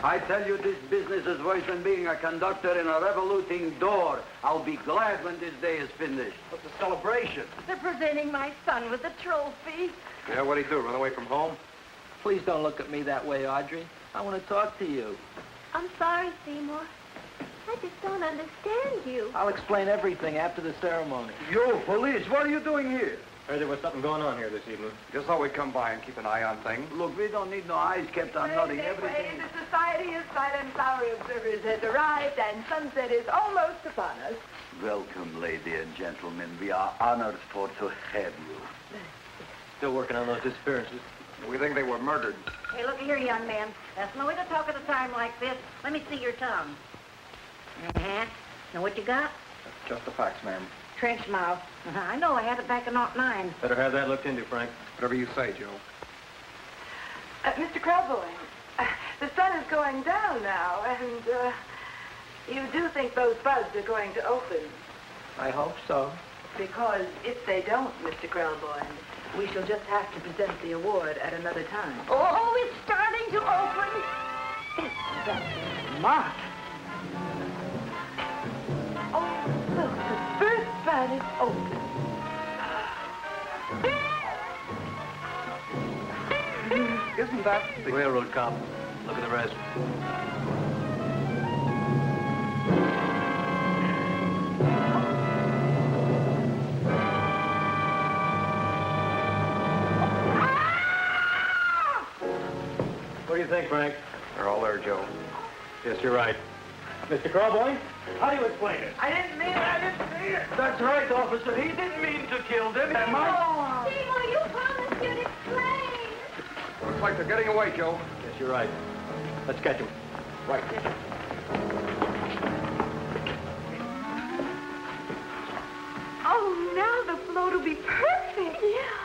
I tell you, this business is worse than being a conductor in a revoluting door. I'll be glad when this day is finished. What's the celebration? They're presenting my son with a trophy. Yeah, what'd he do, run away from home? Please don't look at me that way, Audrey. I want to talk to you. I'm sorry, Seymour. I just don't understand you. I'll explain everything after the ceremony. You, police, what are you doing here? Heard there was something going on here this evening. Just thought we'd come by and keep an eye on things. Look, we don't need no eyes kept on nothing. Everything. The Society of Silent Flower Observers has arrived, and sunset is almost upon us. Welcome, lady and gentlemen. We are honored for to have you. Still working on those disappearances. We think they were murdered. Hey, look here, young man. That's no way to talk at a time like this. Let me see your tongue. Uh-huh. Now, what you got? Just the facts, ma'am. Trench mouth. I know. I had it back in '09. Better have that looked into, Frank. Whatever you say, Joe. Mr. Krelboyne, the sun is going down now, and you do think those buds are going to open? I hope so. Because if they don't, Mr. Krelboyne, we shall just have to present the award at another time. Oh, it's starting to open. That's smart. Oh, look, the first bud is open. Isn't that the... Railroad cop. Look at the rest. What do you think, Frank? They're all there, Joe. Yes, you're right. Mr. Krelboyne, how do you explain it? I didn't mean it. I didn't mean it. That's right, officer. He didn't mean to kill them. Am I? Seymour, you promised you'd explain. Looks like they're getting away, Joe. Yes, you're right. Let's catch him. Right. Oh, now the float will be perfect. Yeah.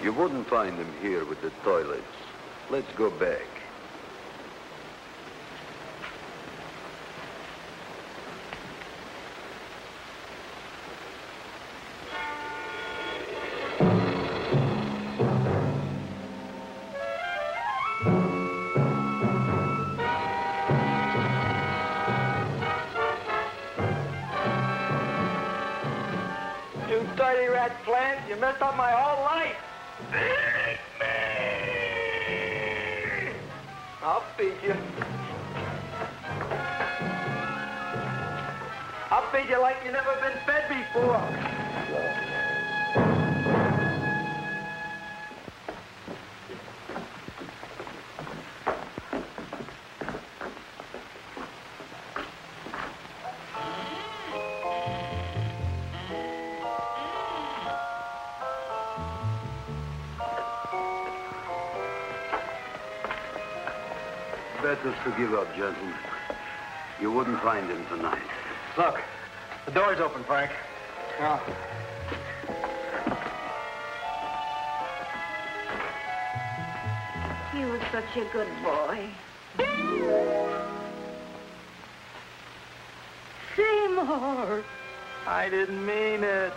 You wouldn't find them here with the toilets. Let's go back. You dirty rat plant, you messed up my whole life. I'll feed you. I'll feed you like you've never been fed before. Better to give up, gentlemen. You wouldn't find him tonight. Look, the door's open, Frank. Now, You were such a good boy. Seymour! I didn't mean it.